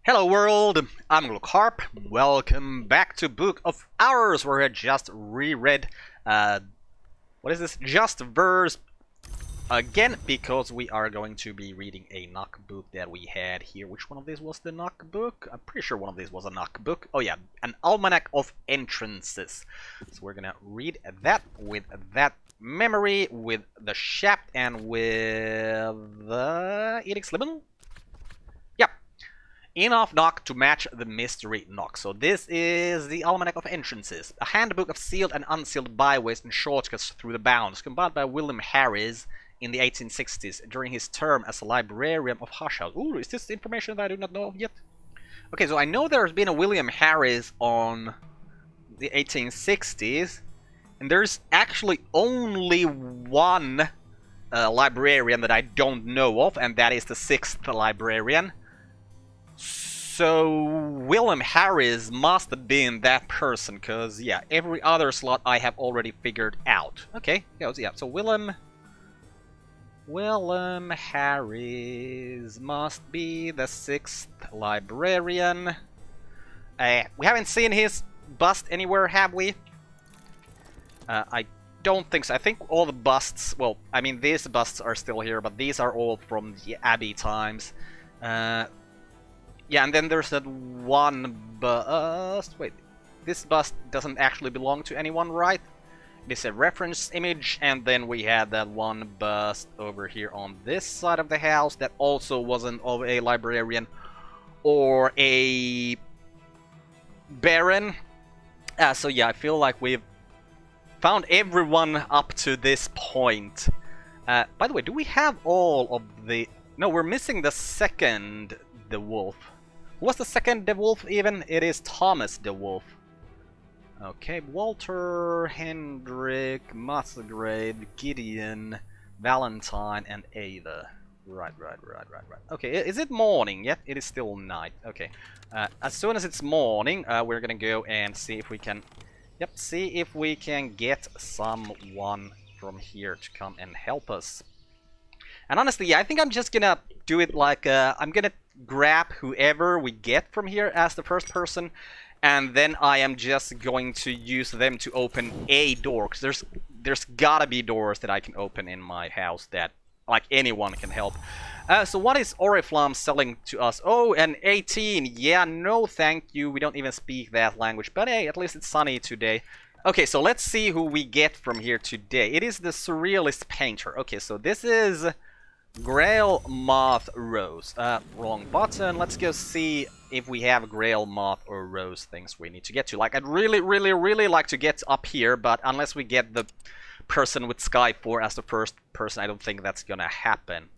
Hello world, I'm Carp. Welcome back to Book of Hours, where I just reread, what is this? Just Verse again, because we are going to be reading a knock book that we had here. Which one of these was the knock book? I'm pretty sure one of these was a knock book. Oh yeah, an Almanac of Entrances. So we're gonna read that with that memory, with the shaft, and with the Edict's Libel. Enough knock to match the mystery knock. So this is the Almanac of Entrances, a handbook of sealed and unsealed byways and shortcuts through the bounds, compiled by William Harris in the 1860s during his term as a librarian of Hush House. Ooh, is this information that I do not know yet? Okay, so I know there's been a William Harris on the 1860s, and there's actually only one librarian that I don't know of, and that is the 6th librarian. So William Harris must have been that person, because yeah, every other slot I have already figured out. Okay, yeah, so William Harris must be the 6th librarian. We haven't seen his bust anywhere, have we? I don't think so. I think all the busts, well, I mean, these busts are still here, but these are all from the Abbey times. Yeah, and then there's that one bust. Wait, this bust doesn't actually belong to anyone, right? It is a reference image, and then we had that one bust over here on this side of the house that also wasn't of a librarian or a baron. So yeah, I feel like we've found everyone up to this point. By the way, do we have all of the... No, we're missing the second De Wolf. Who was the second De Wolf even? It is Thomas De Wolf. Okay, Walter, Hendrik, Musgrave, Gideon, Valentine, and Ava. Right. Okay, is it morning yet? It is still night. Okay. As soon as it's morning, we're gonna go and see if we can... Yep, see if we can get someone from here to come and help us. And honestly, I think I'm just gonna do it like, I'm gonna grab whoever we get from here as the first person, and then I am just going to use them to open a door, because there's gotta be doors that I can open in my house that, like, anyone can help. So what is Oriflamme selling to us? Oh, an 18. Yeah, no thank you, we don't even speak that language, but hey, at least it's sunny today. Okay, so let's see who we get from here today. It is the Surrealist Painter. Okay, so this is Grail Moth Rose. Wrong button. Let's go see if we have Grail Moth or Rose things we need to get to. Like, I'd really like to get up here, but unless we get the person with Sky 4 as the first person, I don't think that's gonna happen.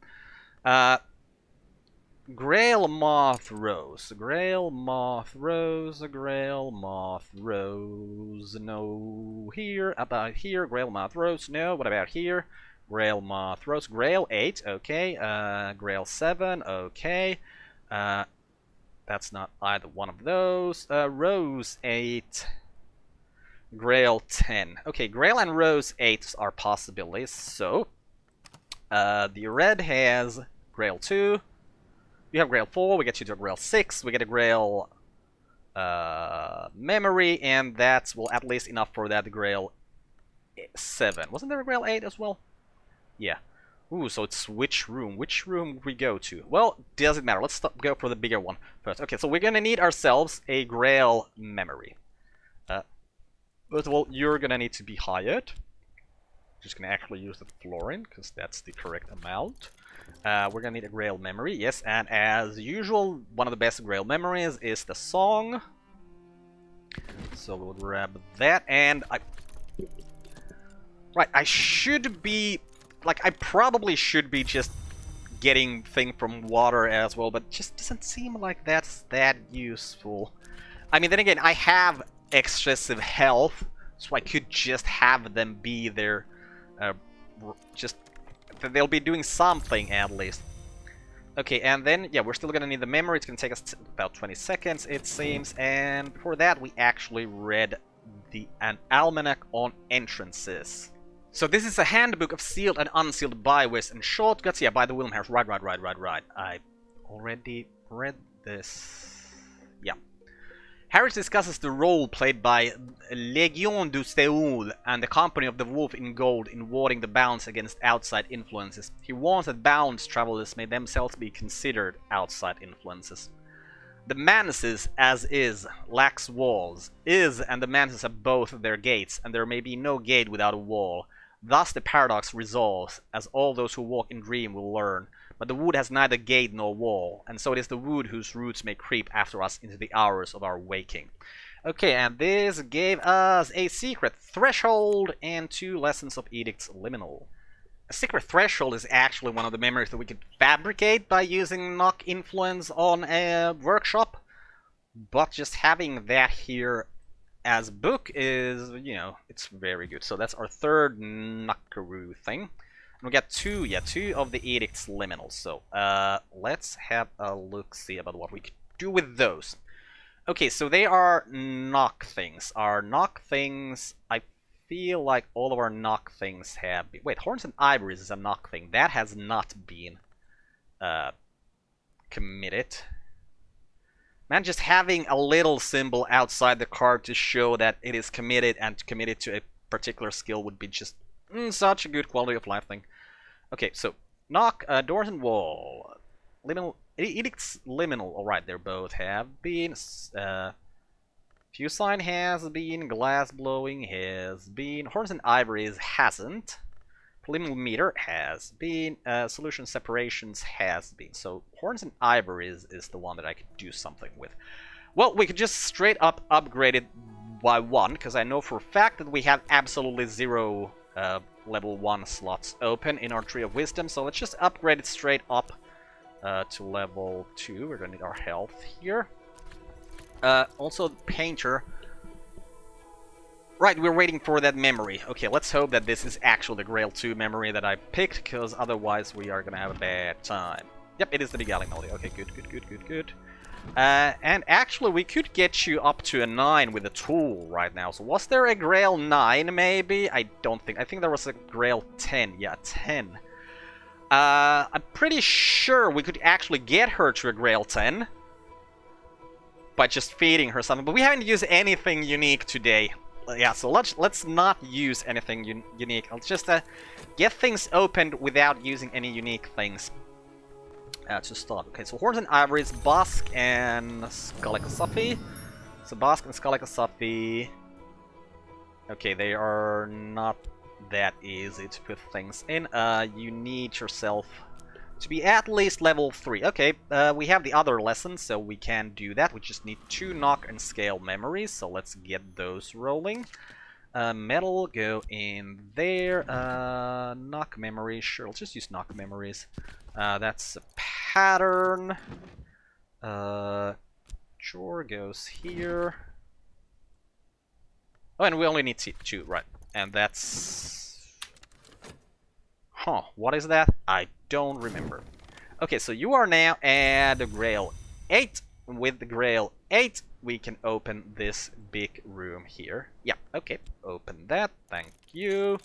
Grail Moth Rose. Grail Moth Rose. Grail Moth Rose. No. Here. About here. Grail Moth Rose. No. What about here? Grail Moth Rose. Grail 8, okay. Grail 7, okay. That's not either one of those. Rose 8. Grail 10. Okay, Grail and Rose 8 are possibilities. So, the red has Grail 2. You have Grail 4, we get you to a Grail 6. We get a Grail memory, and that's, well, at least enough for that Grail 7. Wasn't there a Grail 8 as well? Yeah. Ooh, so it's which room? Which room would we go to? Well, doesn't matter. Let's go for the bigger one first. Okay, so we're gonna need ourselves a Grail memory. First of all, you're gonna need to be hired. Just gonna actually use the florin, because that's the correct amount. We're gonna need a Grail memory, yes, and as usual, one of the best Grail memories is the song. So we'll grab that, and Right, I should be... Like, I probably should be just getting thing from water as well, but it just doesn't seem like that's that useful. I mean, then again, I have excessive health, so I could just have them be there. They'll be doing something at least. Okay, and then, yeah, we're still gonna need the memory. It's gonna take us about 20 seconds, it seems. And before that, we actually read an Almanac on Entrances. So this is a handbook of sealed and unsealed byways and shortcuts. Yeah, by the William Harris. Right. I already read this. Harris discusses the role played by Légion du Séoul and the Company of the Wolf in Gold in warding the bounds against outside influences. He warns that bounds travelers may themselves be considered outside influences. The manses, as is, lacks walls. Is and the manses have both their gates, and there may be no gate without a wall. Thus the paradox resolves, as all those who walk in dream will learn. But the wood has neither gate nor wall, and so it is the wood whose roots may creep after us into the hours of our waking. Okay, and this gave us a secret threshold and 2 lessons of Edict's Liminal. A secret threshold is actually one of the memories that we could fabricate by using knock influence on a workshop, but just having that here as book is, you know, it's very good. So that's our third Knockaroo thing. And we got two of the Edict's Liminals. So let's have a look-see about what we could do with those. Okay, so they are knock things. Our knock things, I feel like all of our knock things have been... Wait, Horns and Ivories is a knock thing. That has not been committed. Man, just having a little symbol outside the card to show that it is committed and committed to a particular skill would be just such a good quality of life thing. Okay, so knock, doors and wall. Liminal, Edict's Liminal. Alright, they both have been. Fusine has been. Glass blowing has been. Horns and Ivories hasn't. Preliminal meter has been. Solution separations has been. So Horns and Ivories is the one that I could do something with. Well, we could just straight up upgrade it by 1, because I know for a fact that we have absolutely 0 level 1 slots open in our Tree of Wisdom. So let's just upgrade it straight up to level 2. We're gonna need our health here. Also, Painter. Right, we're waiting for that memory. Okay, let's hope that this is actually the Grail 2 memory that I picked, because otherwise we are gonna have a bad time. Yep, it is the Beguiling Melody. Okay, good. And actually, we could get you up to a 9 with a tool right now. So was there a Grail 9, maybe? I don't think. I think there was a Grail 10. Yeah, 10. I'm pretty sure we could actually get her to a Grail 10 by just feeding her something. But we haven't used anything unique today. Yeah, so let's not use anything unique. Let's just get things opened without using any unique things. To start. Okay, so Horns and Ivories, Bosk and Skalikasafi. So Bosk and Skalikasafi. Okay, they are not that easy to put things in. You need yourself to be at least level 3. Okay, we have the other lessons, so we can do that. We just need 2 knock and scale memories, so let's get those rolling. Metal, go in there. Knock memories, sure, let's just use knock memories. That's a pattern. Chore goes here. Oh, and we only need 2, right? And that's... Huh, what is that? I don't remember. Okay, so you are now at the Grail 8. With the Grail 8, we can open this big room here. Yeah, okay, open that, thank you.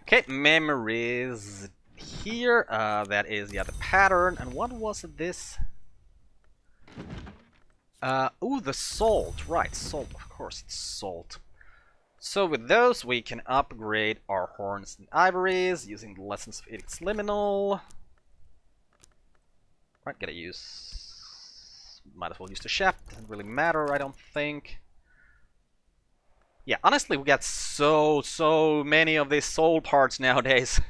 Okay, memories here. That is, yeah, the pattern. And what was this? Oh, the salt. Right, salt. Of course, it's salt. So with those, we can upgrade our Horns and Ivories using the Lessons of Edict's Liminal. Right, gotta use... Might as well use the shaft. Doesn't really matter, I don't think. Yeah, honestly, we got so many of these soul parts nowadays.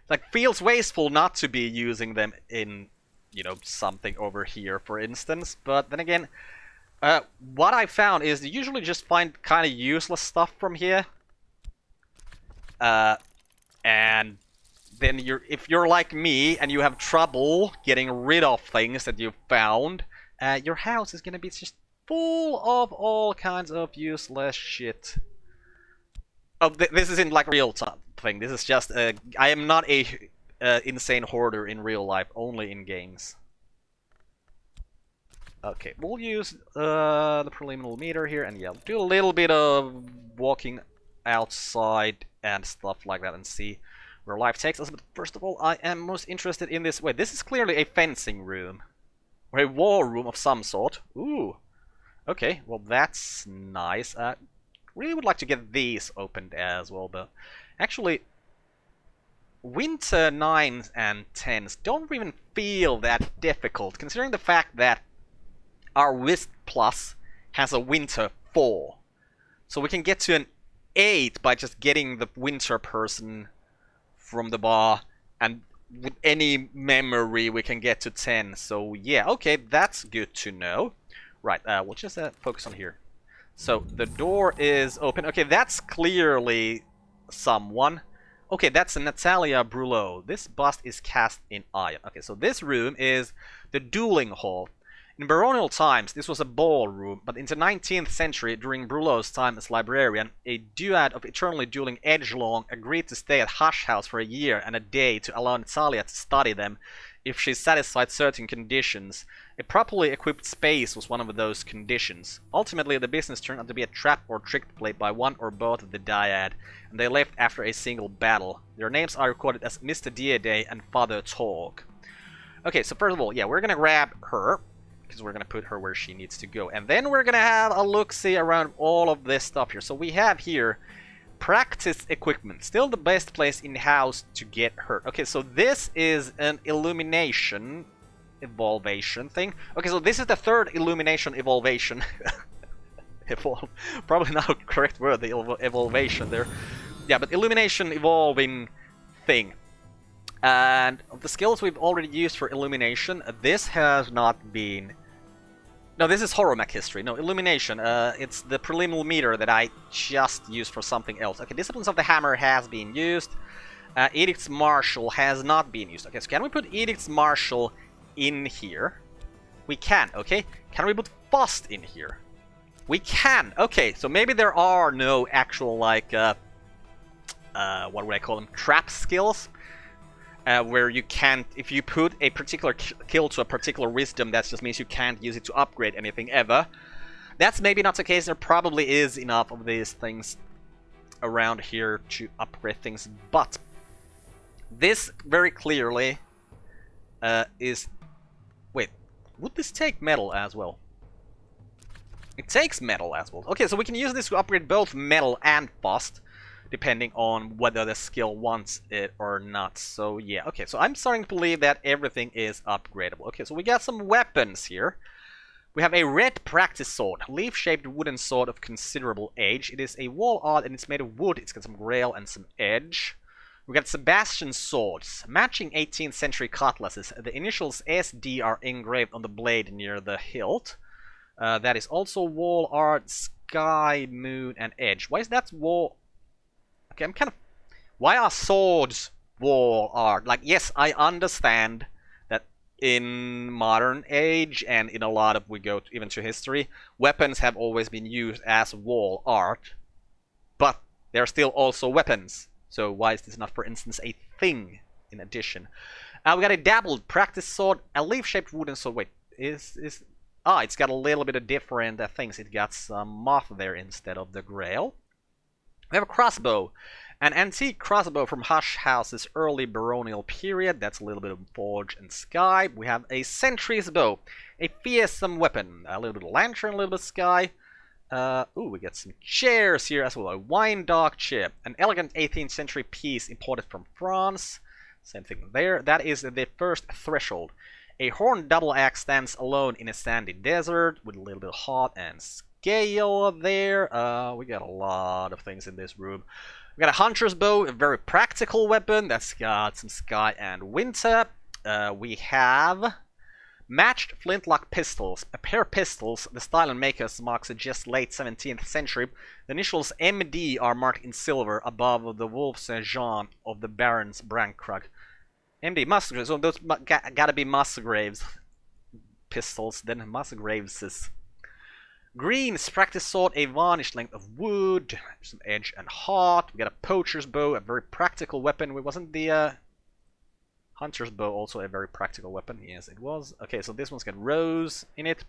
Like, feels wasteful not to be using them in, you know, something over here, for instance. But then again, what I found is you usually just find kind of useless stuff from here. And then if you're like me and you have trouble getting rid of things that you've found, your house is gonna be just full of all kinds of useless shit. Oh, this isn't like real time thing. This is just I am not a insane hoarder in real life, only in games. Okay, we'll use the preliminary meter here, and yeah, do a little bit of walking outside and stuff like that, and see where life takes us. But first of all, I am most interested in this. Wait, this is clearly a fencing room, or a war room of some sort. Ooh, Okay, well that's nice. Really would like to get these opened as well, but actually, Winter 9s and 10s don't even feel that difficult, considering the fact that our Wisp Plus has a Winter 4. So we can get to an 8 by just getting the Winter person from the bar, and with any memory we can get to 10. So yeah, okay, that's good to know. Right, we'll just focus on here. So the door is open. Okay, that's clearly someone. Okay, that's Natalia Brulot. This bust is cast in iron. Okay, so this room is the dueling hall. In baronial times, this was a ballroom, but in the 19th century, during Brulot's time as librarian, a duad of eternally dueling edgelong agreed to stay at Hush House for a year and a day to allow Natalia to study them if she satisfied certain conditions. A properly equipped space was one of those conditions. Ultimately, the business turned out to be a trap or trick played by one or both of the dyad, and they left after a single battle. Their names are recorded as Mr. Diaday and Father Talk. Okay, so first of all, yeah, we're gonna grab her, because we're gonna put her where she needs to go. And then we're gonna have a look-see around all of this stuff here. So we have here practice equipment. Still the best place in-house to get hurt. Okay, so this is an illumination evolvation thing. Okay, so this is the third illumination evolvation. Probably not a correct word, the evolvation there. Yeah, but illumination evolving thing. And of the skills we've already used for illumination, this has not been... No, this is Horror-Mech history. No, illumination. It's the preliminary meter that I just used for something else. Okay, Disciplines of the Hammer has been used. Edicts Martial has not been used. Okay, so can we put Edicts Martial in here? We can, okay. Can we put Fast in here? We can. Okay, so maybe there are no actual, like, what would I call them? Trap skills? Where you can't, if you put a particular kill to a particular wisdom, that just means you can't use it to upgrade anything ever. That's maybe not the case. There probably is enough of these things around here to upgrade things, but this very clearly is... Wait, would this take metal as well? It takes metal as well. Okay, so we can use this to upgrade both metal and fast, depending on whether the skill wants it or not. So yeah, okay, so I'm starting to believe that everything is upgradable. Okay, so we got some weapons here. We have a red practice sword, leaf-shaped wooden sword of considerable age. It is a wall art and it's made of wood. It's got some grail and some edge. We got Sebastian swords, matching 18th century cutlasses. The initials SD are engraved on the blade near the hilt. That is also wall art, sky, moon, and edge. Why is that wall... Okay, I'm kind of... Why are swords wall art? Like, yes, I understand that in modern age, and in a lot of, we go even to history, weapons have always been used as wall art, but they're still also weapons. So why is this not, for instance, a thing in addition? We got a dabbled practice sword, a leaf-shaped wooden sword. Wait, it's got a little bit of different things. It got some moth there instead of the grail. We have a crossbow, an antique crossbow from Hush House's early baronial period. That's a little bit of forge and sky. We have a sentry's bow, a fearsome weapon, a little bit of lantern, a little bit of sky. Ooh, we got some chairs here as well. A wine dog chair, an elegant 18th century piece imported from France. Same thing there. That is the first threshold. A horned double axe stands alone in a sandy desert with a little bit of heart and scale there. We got a lot of things in this room. We got a hunter's bow, a very practical weapon that's got some sky and winter. We have matched flintlock pistols, a pair of pistols. The style and makers marks a just late 17th century. The initials MD are marked in silver above the Wolf Saint Jean of the Baron's Branckrug. MD, Musgraves, so those gotta be Musgraves pistols, then Musgraves'. Green practice sword, a varnished length of wood, some edge and heart. We got a poacher's bow, a very practical weapon. Wasn't the hunter's bow also a very practical weapon? Yes, it was. Okay, so this one's got rose in it.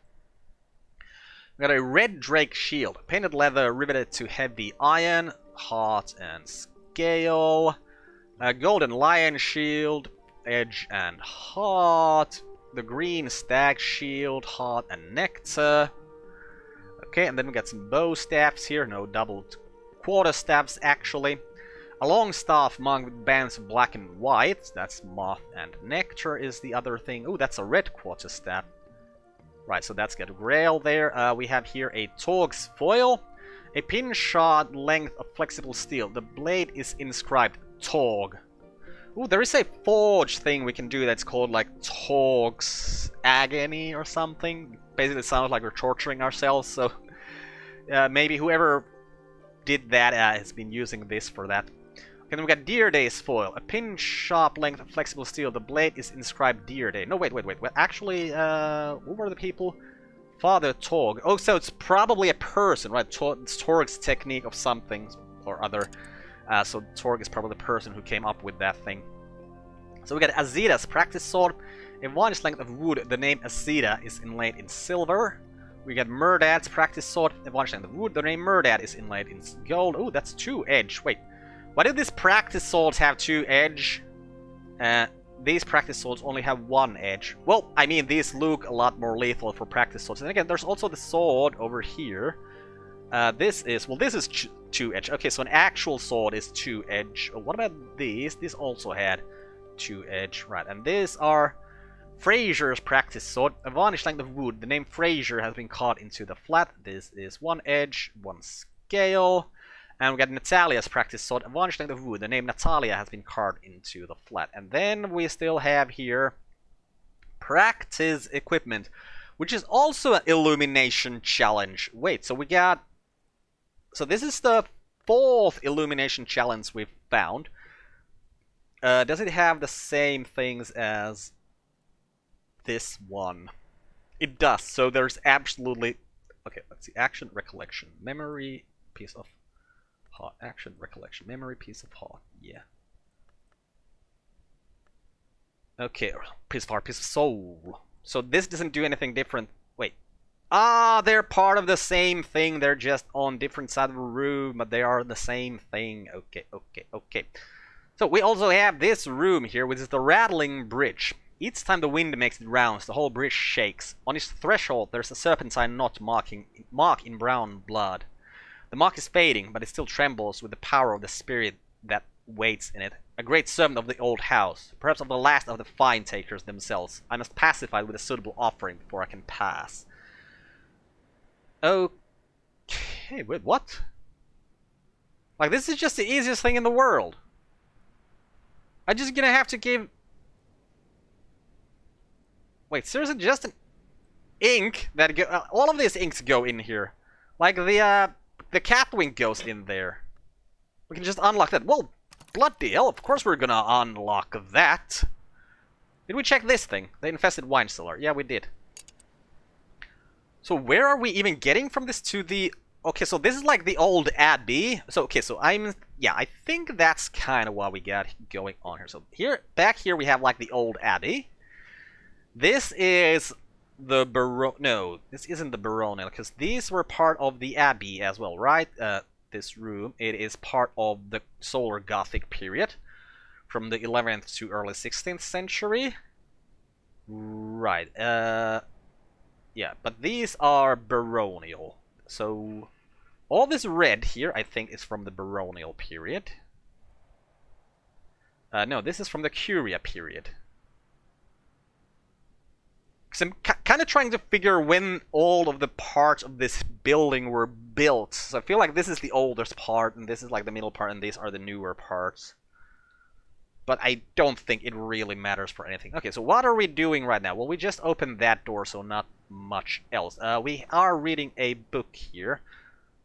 We got a red drake shield, painted leather riveted to heavy iron, heart and scale. A golden lion shield, edge and heart. The green stag shield, heart and nectar. Okay, and then we got some bow staffs here. No, doubled quarter staffs, actually. A long staff marked with bands of black and white. That's moth and nectar is the other thing. Oh, that's a red quarter staff. Right, so that's got a grail there. We have here a Torg's foil. A pin-shot length of flexible steel. The blade is inscribed Torg. Ooh, there is a forge thing we can do that's called like Torg's Agony or something. Basically, it sounds like we're torturing ourselves, so maybe whoever did that has been using this for that. Okay, then we got Deer Day's foil. A pin-sharp length of flexible steel. The blade is inscribed Deer Day. No, wait. Actually, who were the people? Father Torg. Oh, so it's probably a person, right? It's Torg's technique of something or other. So Torg is probably the person who came up with that thing. So we got Azida's practice sword. A 1 inch length of wood. The name Azida is inlaid in silver. We got Murdad's practice sword. A 1 inch length of wood. The name Murdad is inlaid in gold. Oh, that's 2 edge. Wait. Why do these practice swords have 2 edge? These practice swords only have 1 edge. Well, I mean, these look a lot more lethal for practice swords. And again, there's also the sword over here. This is 2 edge. Okay, so an actual sword is 2 edge. What about these? These also had 2 edge. Right, and these are Fraser's practice sword. A 1 inch length of wood. The name Fraser has been carved into the flat. This is 1 edge, 1 scale. And we got Natalia's practice sword, a 1 inch length of wood. The name Natalia has been carved into the flat. And then we still have here practice equipment, which is also an illumination challenge. Wait, so we got... So this is the 4th illumination challenge we've found. Does it have the same things as this one? It does, so there's absolutely... Okay, let's see. Action, recollection, memory, piece of... Heart. Action, recollection, memory, piece of heart. Yeah. Okay, piece of heart, piece of soul. So this doesn't do anything different. Wait. Ah, they're part of the same thing. They're just on different sides of the room, but they are the same thing. Okay. So we also have this room here, which is the rattling bridge. Each time the wind makes it rounds, the whole bridge shakes. On its threshold, there's a serpentine knot mark in brown blood. The mark is fading, but it still trembles with the power of the spirit that waits in it. A great servant of the old house, perhaps of the last of the fine takers themselves. I must pacify it with a suitable offering before I can pass. Okay, wait, what? Like, this is just the easiest thing in the world. I'm just gonna have to give... Wait, seriously, just an ink that go... all of these inks go in here. Like, the Catwing goes in there. We can just unlock that. Well, bloody hell, of course we're gonna unlock that. Did we check this thing? The infested wine cellar. Yeah, we did. So where are we even getting from this to the... Okay, so this is like the old abbey. So, okay, so yeah, I think that's kind of what we got going on here. So here, back here we have like the old abbey. This is... No, this isn't the baronial, because these were part of the abbey as well, right? This room, it is part of the Solar Gothic period, from the 11th to early 16th century. Right, yeah, but these are baronial. So, all this red here, I think, is from the baronial period. No, this is from the Curia period. I'm kind of trying to figure when all of the parts of this building were built. So I feel like this is the oldest part, and this is like the middle part, and these are the newer parts. But I don't think it really matters for anything. Okay, so what are we doing right now? Well, we just opened that door, so not much else. We are reading a book here.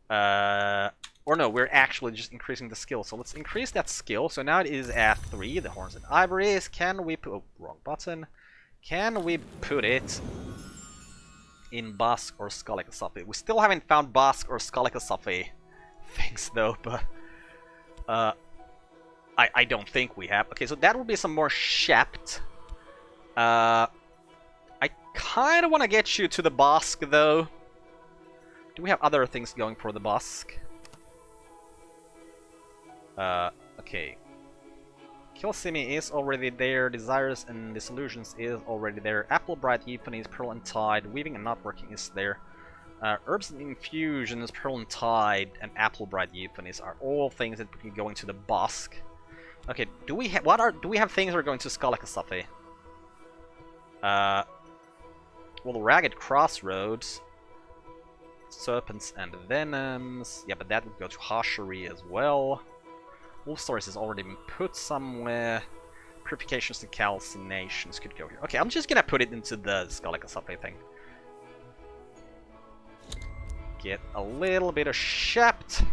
Or no, we're actually just increasing the skill. So let's increase that skill. So now it is at 3, the horns and ivories. Can we put... Oh, wrong button. Can we put it in Basque or Skalikasafi? We still haven't found Basque or Skalikasafi things though, but I don't think we have. Okay, so that would be some more Shept. I kind of want to get you to the Basque though. Do we have other things going for the Basque? Okay. Kilsimi is already there, Desires and Disillusions is already there, Applebright, Euphonies, Pearl and Tide, Weaving and Not Working is there. Herbs and infusions, Pearl and Tide, and Apple Bright Euphonies are all things that can go into the Bosk. Okay, do we have things that are going to Skalakasafi? Well, Ragged Crossroads, Serpents and Venoms. Yeah, but that would go to Hashery as well. Wolf Stories has already been put somewhere. Purifications and Calcinations could go here. Okay, I'm just gonna put it into the Skalakasafi thing. Get a little bit of Shept.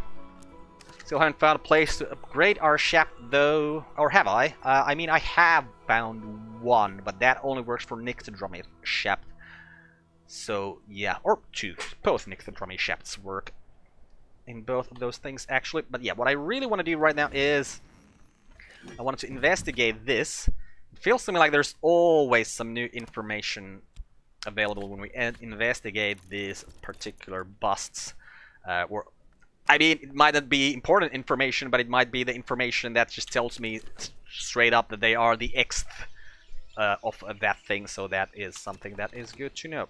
Still haven't found a place to upgrade our Shept though. Or have I? I mean, I have found one, but that only works for Nyctodromy Shept. So, yeah. Or two. Both Nyctodromy Shepts work in both of those things, actually. But yeah, what I really want to do right now is I wanted to investigate this. It feels to me like there's always some new information available when we investigate these particular busts. Or, I mean, it might not be important information, but it might be the information that just tells me straight up that they are the Xth of that thing, so that is something that is good to know.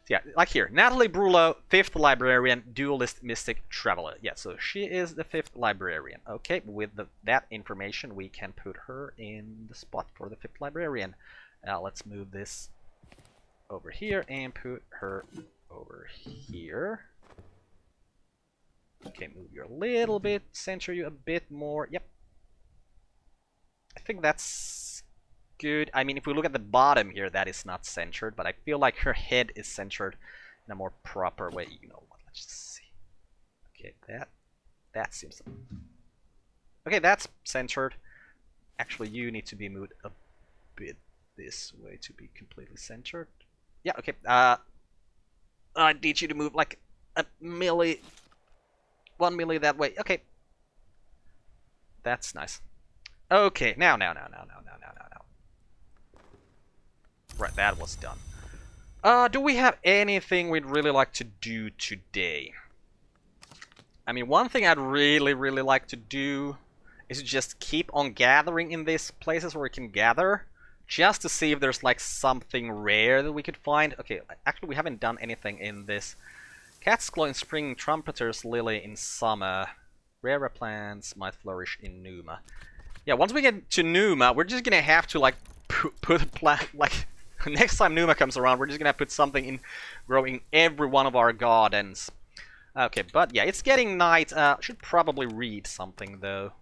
So yeah, like here, Natalie Brulo, 5th Librarian, Duelist, Mystic, Traveler. Yeah, so she is the 5th Librarian. Okay, with that information, we can put her in the spot for the 5th Librarian. Let's move this over here and put her over here. Okay, move you a little bit, center you a bit more. Yep. I think that's good. I mean, if we look at the bottom here, that is not centered, but I feel like her head is centered in a more proper way. You know what? Let's just see. Okay, that seems... Okay, that's centered. Actually, you need to be moved a bit this way to be completely centered. Yeah, okay. I need you to move like a milli, 1 milli that way. Okay, that's nice. Okay, now. Right, that was done. Do we have anything we'd really like to do today? I mean, one thing I'd really like to do is just keep on gathering in these places where we can gather, just to see if there's like something rare that we could find. Okay, actually we haven't done anything in this. Cat's Claw in spring, Trumpeter's Lily in summer, rarer plants might flourish in Numa. Yeah, once we get to Numa, we're just gonna have to like put a plant, like next time Numa comes around, we're just gonna put something in growing every one of our gardens. Okay, but yeah, it's getting night. Should probably read something though.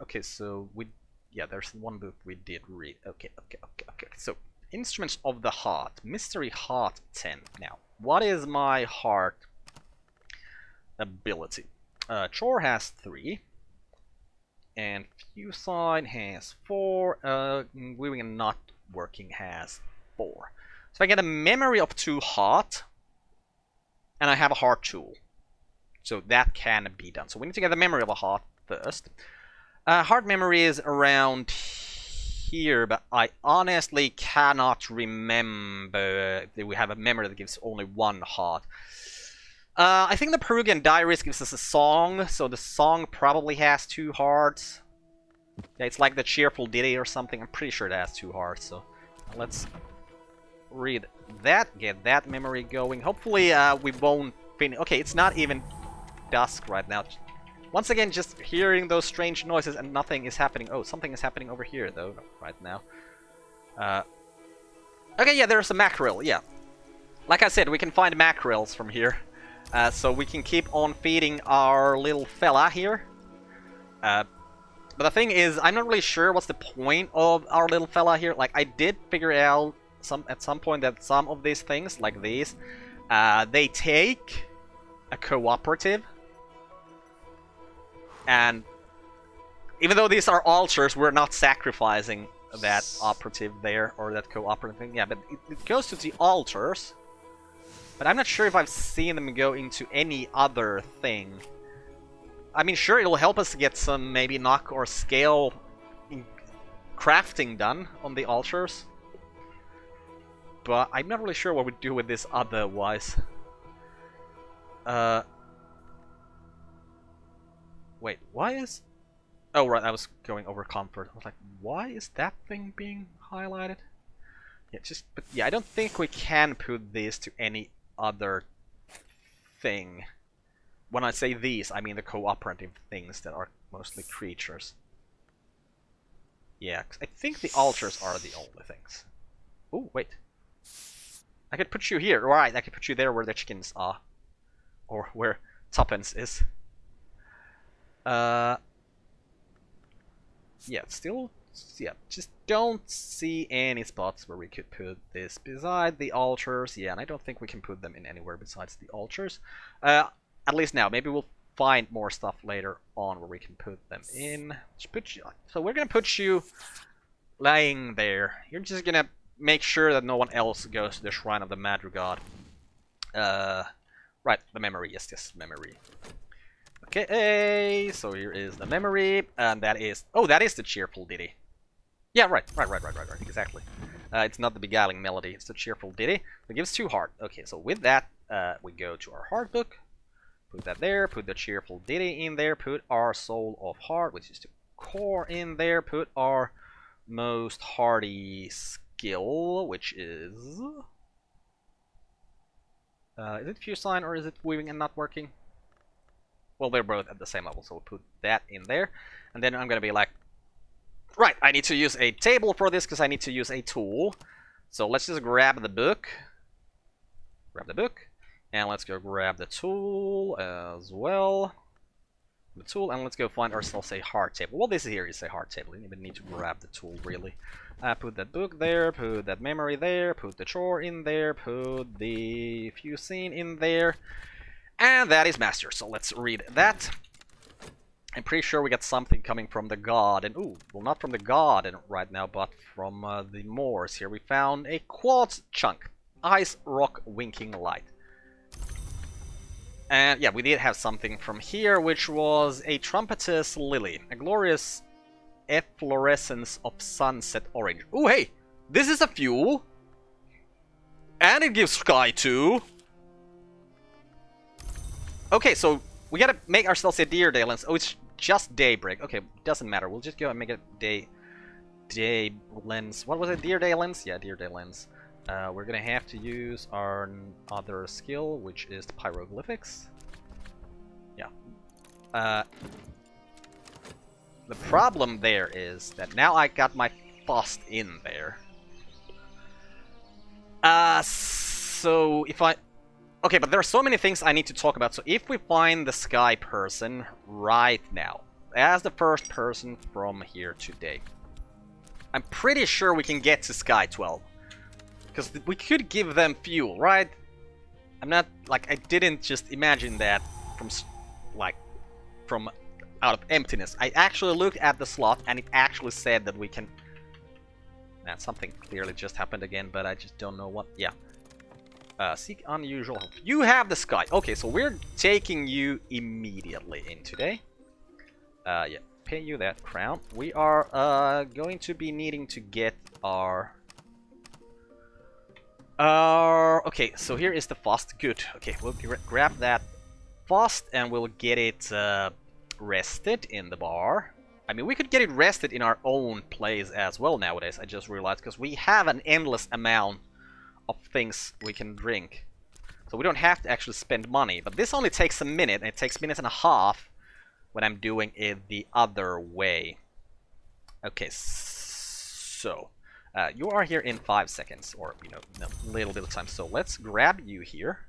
Okay, so yeah, there's one book we did read. Okay. So, Instruments of the Heart, Mystery Heart 10. Now, what is my heart ability? Chore has 3, and Fusine has 4. Weaving and Not Working has 4. So I get a memory of 2 heart, and I have a heart tool. So that can be done. So we need to get the memory of a heart first. Heart memory is around here, but I honestly cannot remember that we have a memory that gives only 1 heart. I think the Peruvian Diaries gives us a song, so the song probably has 2 hearts. Yeah, it's like the Cheerful Ditty or something. I'm pretty sure it has 2 hearts, so let's read that, get that memory going. Hopefully we won't finish. Okay, it's not even dusk right now. Once again, just hearing those strange noises and nothing is happening. Oh, something is happening over here, though, right now. Okay, yeah, there's a mackerel, yeah. Like I said, we can find mackerels from here. So we can keep on feeding our little fella here. But the thing is, I'm not really sure what's the point of our little fella here. Like, I did figure out at some point that some of these things, like these, they take a cooperative. And even though these are altars, we're not sacrificing that operative there, or that cooperative thing. Yeah, but it goes to the altars. But I'm not sure if I've seen them go into any other thing. I mean, sure, it'll help us get some maybe knock or scale crafting done on the altars. But I'm not really sure what we'd do with this otherwise. Wait, why is... Oh, right, I was going over comfort. I was like, why is that thing being highlighted? Yeah, But yeah, I don't think we can put this to any other thing. When I say these, I mean the cooperative things that are mostly creatures. Yeah, 'cause I think the altars are the only things. Oh, wait. I could put you here, right? I could put you there where the chickens are. Or where Tuppence is. Yeah, still... Yeah, just don't see any spots where we could put this beside the altars. Yeah, and I don't think we can put them in anywhere besides the altars. At least now. Maybe we'll find more stuff later on where we can put them in. So we're gonna put you lying there. You're just gonna make sure that no one else goes to the Shrine of the Madrigal. Right, the memory. Yes, memory. Okay, so here is the memory, and that is... Oh, that is the cheerful ditty. Yeah, right, exactly. It's not the beguiling melody, it's the cheerful ditty. It gives 2 heart. Okay, so with that, we go to our heart book. Put that there, put the cheerful ditty in there, put our soul of heart, which is the core, in there, put our most hardy skill, which is... is it fuse sign or is it weaving and not working? Well, they're both at the same level, so we'll put that in there. And then I'm gonna be like, right, I need to use a table for this because I need to use a tool. So let's just grab the book. Grab the book. And let's go grab the tool as well. The tool, and let's go find ourselves a heart table. Well, this here is a heart table. You even need to grab the tool, really. Put that book there, put that memory there, put the chore in there, put the fuse scene in there. And that is master, so let's read that. I'm pretty sure we got something coming from the garden. Ooh, well, not from the garden right now, but from the moors here. We found a quartz chunk. Ice rock winking light. And yeah, we did have something from here, which was a trumpetous lily. A glorious efflorescence of sunset orange. Ooh, hey! This is a fuel! And it gives sky too! Okay, so we gotta make ourselves a deer day lens. Oh, it's just daybreak. Okay, doesn't matter. We'll just go and make a day lens. What was it? Deer day lens? Yeah, deer day lens. We're gonna have to use our other skill, which is the pyroglyphics. Yeah. The problem there is that now I got my fast in there. So if I... Okay, but there are so many things I need to talk about. So if we find the sky person right now, as the first person from here today, I'm pretty sure we can get to Sky 12. Because we could give them fuel, right? I'm not, like, I didn't just imagine that from out of emptiness. I actually looked at the slot and it actually said that we can... Man, something clearly just happened again, but I just don't know what. Yeah. Seek unusual help. You have the sky. Okay, so we're taking you immediately in today. Yeah, pay you that crown. We are going to be needing to get our... okay, so here is the fast. Good. Okay, we'll grab that fast and we'll get it rested in the bar. I mean, we could get it rested in our own place as well nowadays, I just realized, because we have an endless amount of things we can drink. So we don't have to actually spend money. But this only takes a minute, and it takes minutes and a half when I'm doing it the other way. Okay, so... you are here in 5 seconds, or, you know, a little bit of time. So let's grab you here.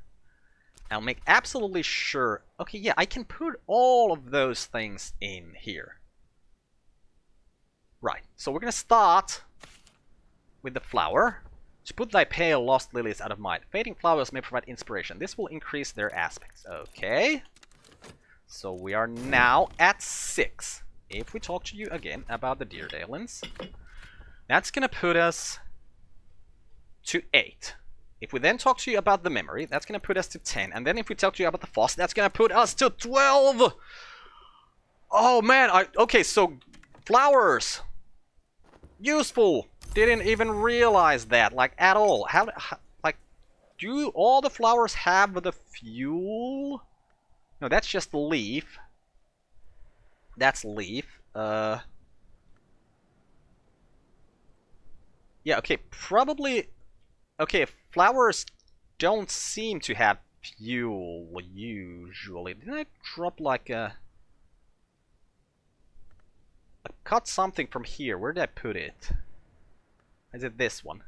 I'll make absolutely sure... Okay, yeah, I can put all of those things in here. Right, so we're gonna start with the flower. To put thy pale lost lilies out of mind. Fading flowers may provide inspiration. This will increase their aspects. Okay. So we are now at 6. If we talk to you again about the deer dalins, that's gonna put us to 8. If we then talk to you about the memory, that's gonna put us to 10. And then if we talk to you about the frost, that's gonna put us to 12. Oh man, okay, so flowers. Useful. Didn't even realize that, like, at all. How like, do all the flowers have the fuel? No, that's just leaf. That's leaf. Yeah, okay, probably Okay, flowers don't seem to have fuel usually. Didn't I drop like a... I cut something from here. Where did I put it? Is it this one?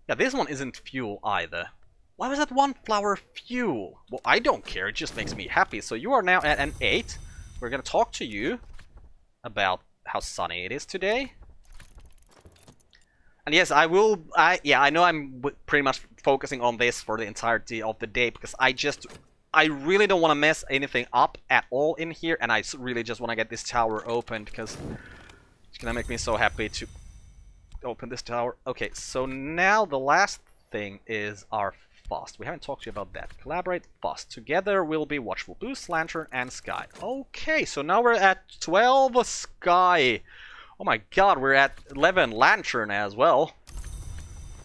Yeah, this one isn't fuel either. Why was that one flower fuel? Well, I don't care. It just makes me happy. So you are now at an 8. We're gonna talk to you about how sunny it is today. And yes, I will... I know I'm pretty much focusing on this for the entirety of the day, because I really don't want to mess anything up at all in here, and I really just want to get this tower opened, because it's gonna make me so happy to open this tower. Okay, so now the last thing is our fast. We haven't talked to you about that. Collaborate, fast. Together we'll be watchful. Boost, lantern, and sky. Okay, so now we're at 12 sky. Oh my god, we're at 11 lantern as well.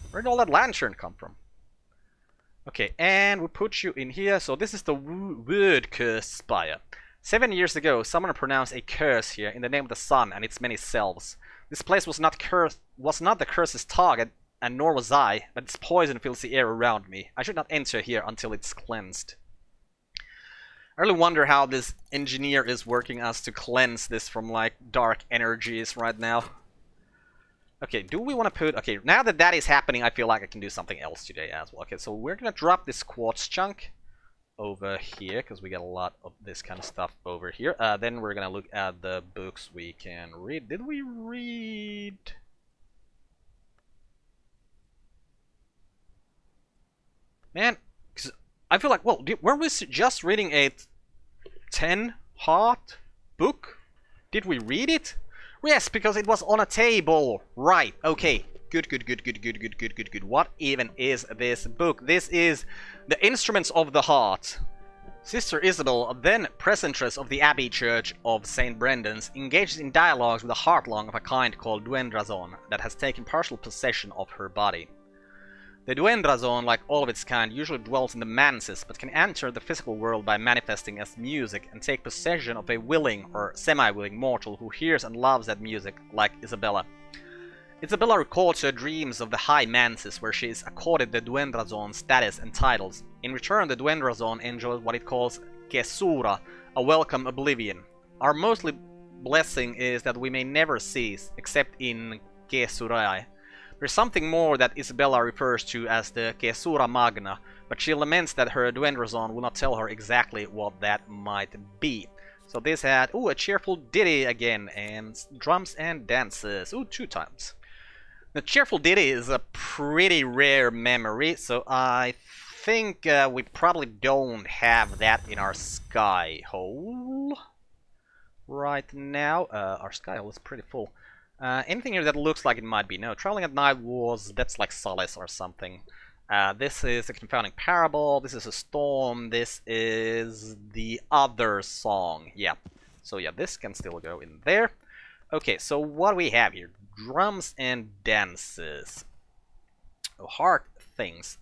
Where did all that lantern come from? Okay, and we put you in here. So this is the word curse spire. 7 years ago, someone pronounced a curse here in the name of the sun and its many selves. This place was not the curse's target, and nor was I, but its poison fills the air around me. I should not enter here until it's cleansed. I really wonder how this engineer is working us to cleanse this from, like, dark energies right now. Okay, do we want to put... Okay, now that that is happening, I feel like I can do something else today as well. Okay, so we're gonna drop this quartz chunk over here, because we get a lot of this kind of stuff over here. Then we're gonna look at the books we can read. Did we read... Man, cause I feel like, well, weren't we just reading a 10 heart book? Did we read it? Yes, because it was on a table. Right, okay. Good. What even is this book? This is The Instruments of the Heart. Sister Isabel, then precentress of the Abbey Church of St. Brendan's, engages in dialogues with a heartlong of a kind called Duendrazon that has taken partial possession of her body. The Duendrazon, like all of its kind, usually dwells in the manses, but can enter the physical world by manifesting as music and take possession of a willing or semi-willing mortal who hears and loves that music, like Isabella. Isabella records her dreams of the high manses, where she is accorded the Duendrazon status and titles. In return, the Duendrazon enjoys what it calls Kesura, a welcome oblivion. Our mostly blessing is that we may never cease, except in Kesurai. There's something more that Isabella refers to as the Kesura Magna, but she laments that her Duendrazon will not tell her exactly what that might be. So this had, ooh, a cheerful ditty again, and drums and dances, ooh, 2 times. The cheerful ditty is a pretty rare memory, so I think we probably don't have that in our sky hole right now. Our sky hole is pretty full. Anything here that looks like it might be? No, traveling at night that's like solace or something. This is a confounding parable, this is a storm, this is the other song. Yeah, so yeah, this can still go in there. Okay, so what do we have here? Drums and dances. Oh, heart things.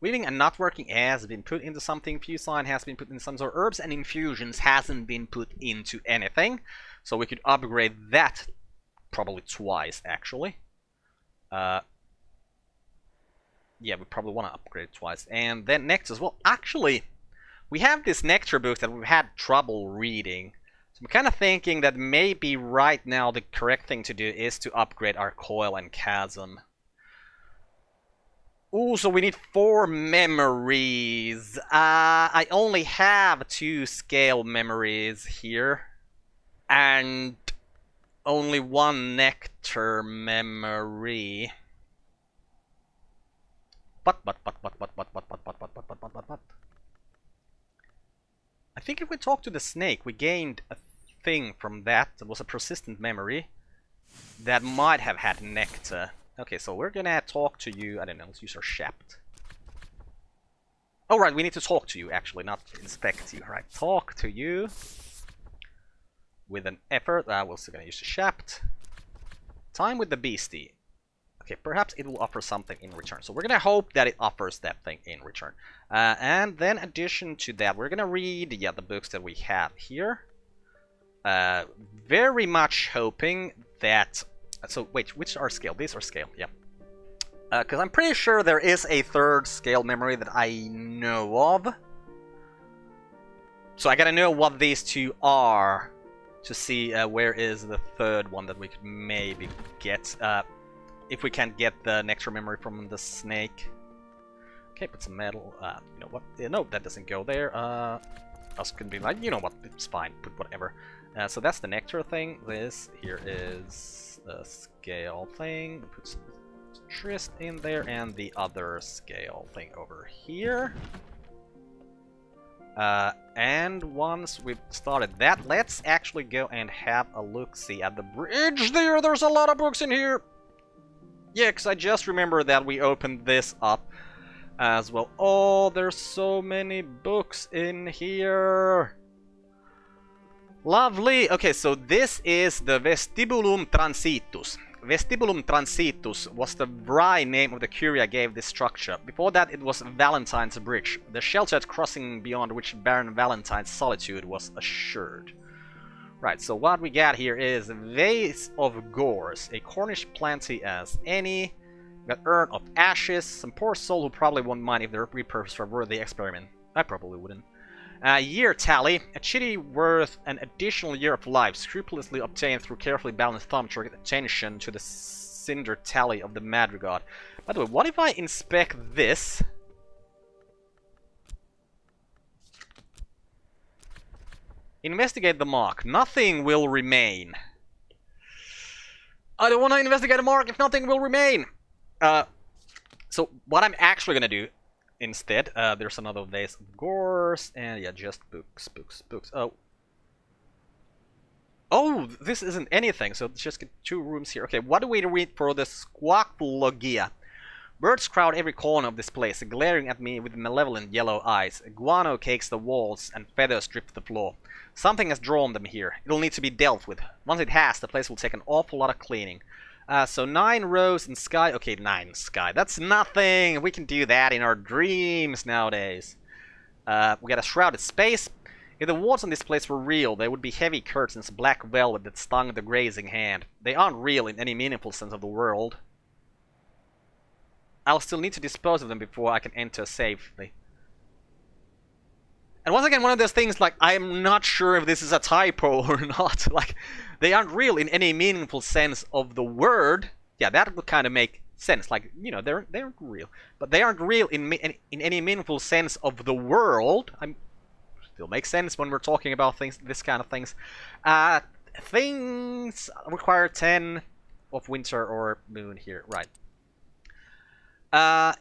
Weaving and not working has been put into something, fuse line has been put into some sort of herbs, and infusions hasn't been put into anything. So we could upgrade that probably twice, actually. Yeah, we probably want to upgrade twice. And then next as well. Actually, we have this nectar book that we've had trouble reading. So I'm kind of thinking that maybe right now the correct thing to do is to upgrade our coil and chasm. Ooh, so we need 4 memories. I only have 2 scale memories here. And only 1 nectar memory. But. I think if we talk to the snake, we gained a thing from that. That was a persistent memory that might have had nectar. Okay, so we're gonna talk to you. I don't know, let's use our shaft. Oh, right, we need to talk to you, actually, not inspect you. Right, talk to you with an effort. We're still gonna use the shaft. Time with the beastie. Okay, perhaps it will offer something in return. So we're gonna hope that it offers that thing in return. And then, addition to that, we're gonna read the books that we have here. Very much hoping that. So wait, which are scale? These are scale, yeah. Because I'm pretty sure there is a third scale memory that I know of. So I gotta know what these two are to see where is the third one that we could maybe get. If we can't get the nectar memory from the snake. Okay, put some metal. You know what? No, that doesn't go there. Us can be like, you know what? It's fine. Put whatever. So that's the nectar thing. This here is the scale thing. Put some Trist in there, and the other scale thing over here. And once we've started that, let's actually go and have a look-see at the bridge there. There's a lot of books in here. Yeah, because I just remember that we opened this up as well. Oh, there's so many books in here. Lovely. Okay, so this is the Vestibulum Transitus. Vestibulum Transitus was the wry name of the curia gave this structure. Before that, it was Valentine's Bridge, the sheltered crossing beyond which Baron Valentine's solitude was assured. Right, so what we got here is a Vase of Gores, a Cornish plenty as any. We got Urn of Ashes, some poor soul who probably won't mind if they're repurposed for a worthy experiment. I probably wouldn't. Year tally, a chitty worth an additional year of life, scrupulously obtained through carefully balanced thumb to get attention to the cinder tally of the Madrigal. By the way, what if I inspect this? Investigate the mark. Nothing will remain. I don't want to investigate a mark if nothing will remain. So what I'm actually gonna do instead, there's another Vase of Gores, and yeah, just books. Oh, this isn't anything, so let's just get 2 rooms here. Okay, what do we read for the Squawklogia? Birds crowd every corner of this place, glaring at me with malevolent yellow eyes. Guano cakes the walls, and feathers drip the floor. Something has drawn them here. It'll need to be dealt with. Once it has, the place will take an awful lot of cleaning. So 9 rows in sky. Okay, 9 sky. That's nothing. We can do that in our dreams nowadays. We got a shrouded space. If the walls on this place were real, they would be heavy curtains, black velvet that stung the grazing hand. They aren't real in any meaningful sense of the word. I'll still need to dispose of them before I can enter safely. And once again, one of those things, like, I'm not sure if this is a typo or not. Like, they aren't real in any meaningful sense of the word. Yeah, that would kind of make sense. Like, you know, they aren't real. But they aren't real in any meaningful sense of the world. Still makes sense when we're talking about things, this kind of things. Things require 10 of winter or moon here, right?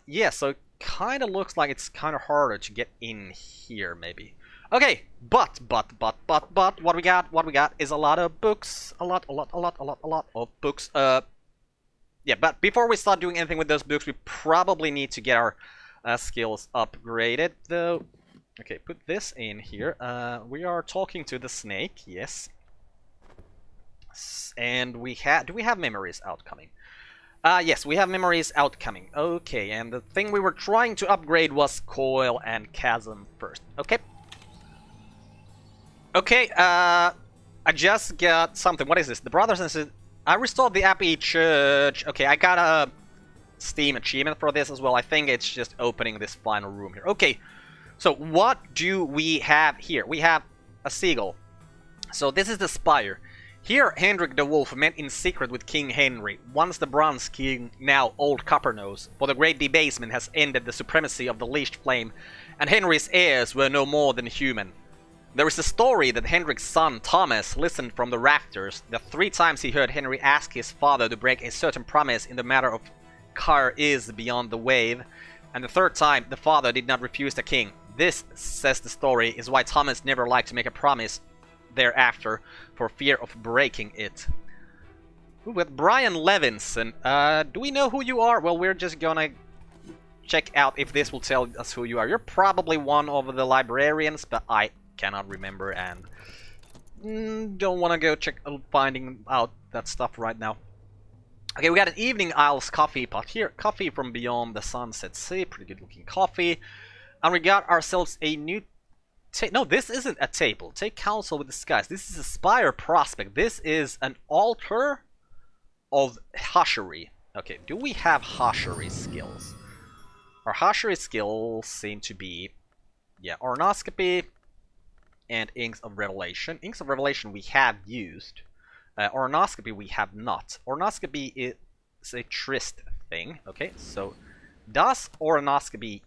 Yeah, so it kind of looks like it's kind of harder to get in here, maybe. Okay, but, what we got is a lot of books, a lot of books. Yeah, but before we start doing anything with those books, we probably need to get our skills upgraded, though. Okay, put this in here. We are talking to the snake, yes. And do we have memories outcoming? Yes, we have memories outcoming. Okay, and the thing we were trying to upgrade was Coil and Chasm first. Okay. Okay, I just got something. What is this? The Brothers and Sisters. I restored the Abbey Church. Okay, I got a Steam achievement for this as well. I think it's just opening this final room here. Okay, so what do we have here? We have a seagull. So this is the spire. Here, Hendrik the Wolf met in secret with King Henry, once the Bronze King, now Old Copper-Nose, for the great debasement has ended the supremacy of the leashed flame, and Henry's heirs were no more than human. There is a story that Hendrik's son, Thomas, listened from the rafters, that 3 times he heard Henry ask his father to break a certain promise in the matter of Car is beyond the wave, and the 3rd time the father did not refuse the king. This, says the story, is why Thomas never liked to make a promise thereafter, for fear of breaking it. With Brian Levinson, do we know who you are? Well, we're just gonna check out if this will tell us who you are. You're probably one of the librarians, but I cannot remember and don't want to go finding out that stuff right now. Okay, we got an Evening Isles coffee pot here. Coffee from beyond the Sunset Sea. Pretty good looking coffee. And we got ourselves a new... No, this isn't a table. Take counsel with the skies. This is a spire prospect. This is an altar of hushery. Okay, do we have Hashery skills? Our Hashery skills seem to be, yeah, Ornoscopy and Inks of Revelation. Inks of Revelation we have used. Ornoscopy we have not. Ornoscopy is a tryst thing. Okay, so does Ornoscopy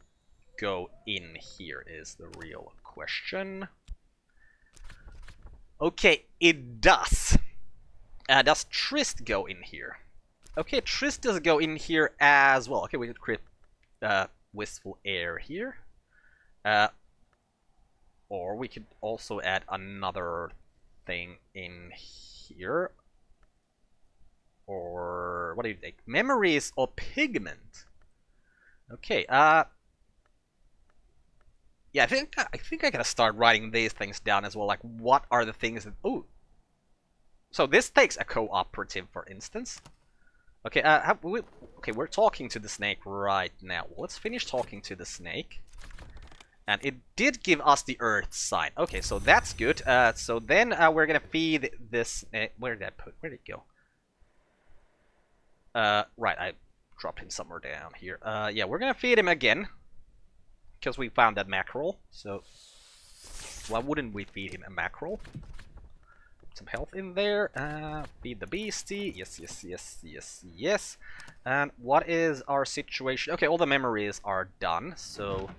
go in here is the real question. Okay, it does. Does tryst go in here? Okay, tryst does go in here as well. Okay, we could create wistful air here. Or we could also add another thing in here. Or what do you think? Memories or pigment? Okay, yeah, I think I gotta start writing these things down as well. Like, what are the things that... Ooh. So this takes a cooperative, for instance. Okay, okay, we're talking to the snake right now. Let's finish talking to the snake. And it did give us the earth sign. Okay, so that's good. So then we're gonna feed this... where did I put... Where did it go? Right, I dropped him somewhere down here. Yeah, we're gonna feed him again. Because we found that mackerel. So why wouldn't we feed him a mackerel? Some health in there. Feed the beastie. Yes, yes, yes, yes, yes. And what is our situation? Okay, all the memories are done. So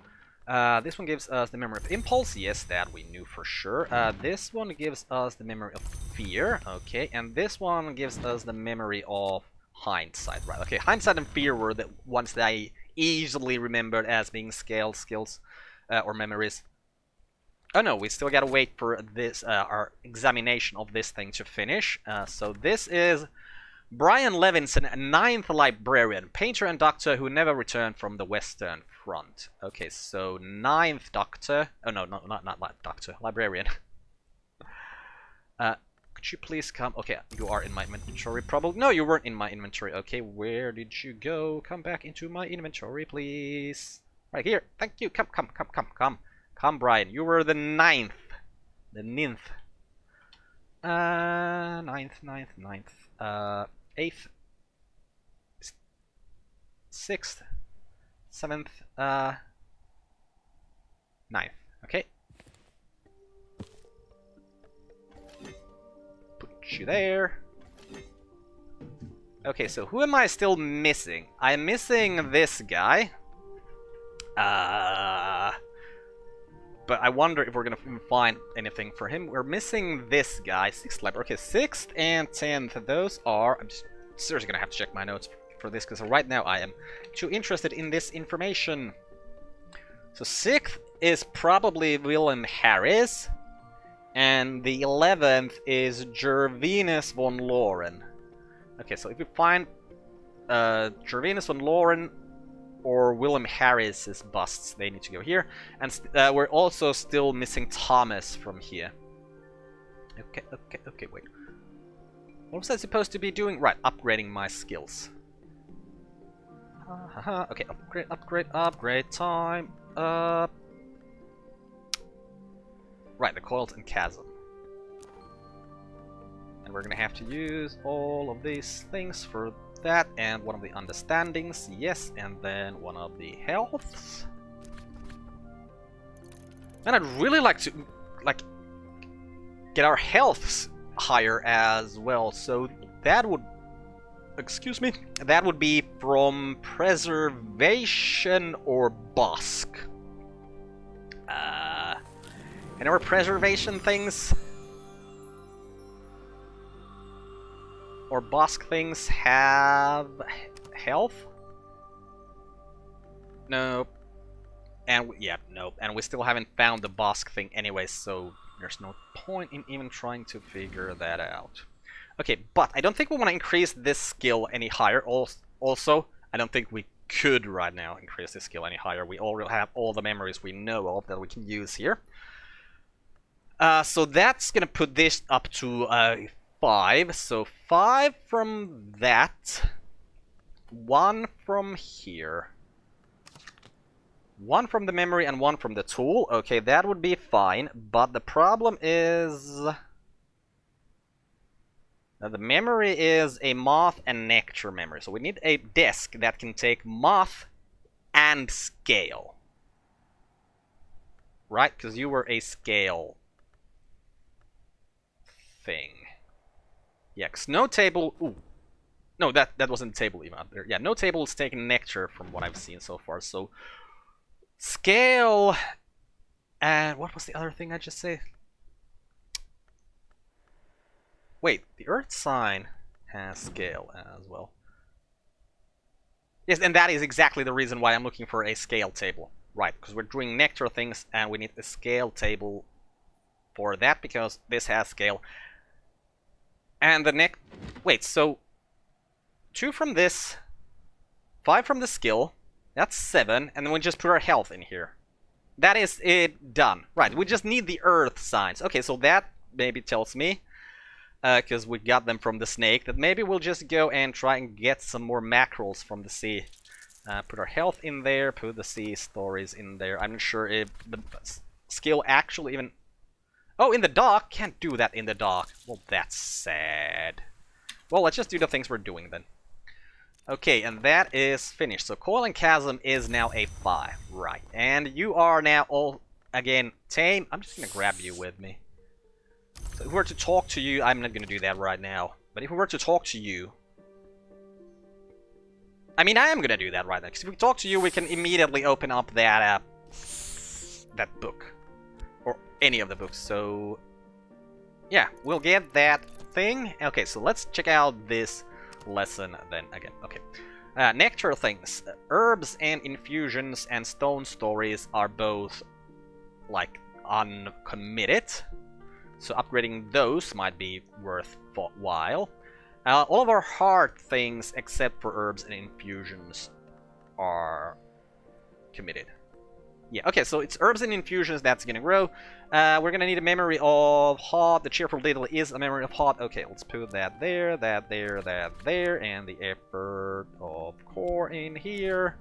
this one gives us the memory of impulse. Yes, that we knew for sure. This one gives us the memory of fear. Okay, and this one gives us the memory of hindsight. Right. Okay, hindsight and fear were the ones that I easily remembered as being scale skills or memories. Oh no, we still gotta wait for this our examination of this thing to finish. So this is Brian Levinson, 9th Librarian, painter and doctor who never returned from the Western Front. Okay, so 9th Doctor. Oh no, not Doctor, Librarian. Could you please come? Okay, you are in my inventory. Probably. No, you weren't in my inventory. Okay, where did you go? Come back into my inventory, please. Right here. Thank you. Come. Come, Brian. You were the 9th. The 9th. 9th. 8th. 6th. 7th. 9th. Okay. You there. Okay, so who am I still missing? I'm missing this guy. But I wonder if we're gonna find anything for him. We're missing this guy, 6th Library. Okay, 6th and 10th, those are... I'm just seriously gonna have to check my notes for this, because right now I am too interested in this information. So 6th is probably Willem Harris. And the 11th is Gervinus von Loren. Okay, so if we find Gervinus von Loren or Willem Harris's busts, they need to go here. And we're also still missing Thomas from here. Okay, wait. What was I supposed to be doing? Right, upgrading my skills. Okay, upgrade time. Right, the coiled and chasm. And we're gonna have to use all of these things for that, and one of the understandings, yes, and then one of the healths. And I'd really like to, get our healths higher as well, so that would, excuse me, that would be from preservation or Bosk. And our preservation things or Bosk things have health? Nope. And yeah, nope. And we still haven't found the Bosk thing anyway, so there's no point in even trying to figure that out. Okay, but I don't think we want to increase this skill any higher. Also, I don't think we could right now increase this skill any higher. We already have all the memories we know of that we can use here. So that's gonna put this up to 5. So 5 from that, 1 from here, 1 from the memory, and 1 from the tool. Okay, that would be fine. But the problem is, The memory is a moth and nectar memory. So we need a desk that can take moth and scale. Right? Because you were a scale thing. Yeah, because no table... Ooh. No, that wasn't a table even out there. Yeah, no table is taking nectar from what I've seen so far. So, scale... And what was the other thing I just said? Wait, the Earth sign has scale as well. Yes, and that is exactly the reason why I'm looking for a scale table. Right, because we're doing nectar things and we need a scale table for that because this has scale. And the wait, so 2 from this, 5 from the skill, that's 7, and then we just put our health in here. That is it done. Right, we just need the Earth signs. Okay, so that maybe tells me, because we got them from the snake, that maybe we'll just go and try and get some more mackerels from the sea. Put our health in there, put the sea stories in there. I'm not sure if the skill actually even... Oh, in the dock? Can't do that in the dock. Well, that's sad. Well, let's just do the things we're doing then. Okay, and that is finished. So Coil and Chasm is now a 5. Right. And you are now all, again, tame. I'm just going to grab you with me. So if we were to talk to you, I'm not going to do that right now. But if we were to talk to you... I mean, I am going to do that right now. Because if we talk to you, we can immediately open up that, that book. Or any of the books. So, yeah, we'll get that thing. Okay, so let's check out this lesson then again. Okay. Nectar things. Herbs and infusions and stone stories are both, like, uncommitted. So upgrading those might be worthwhile. All of our heart things, except for herbs and infusions, are committed. Yeah, okay, so it's herbs and infusions that's gonna grow. We're gonna need a memory of hot. The cheerful diddle is a memory of hot. Okay, let's put that there, that there, that there, and the effort of core in here.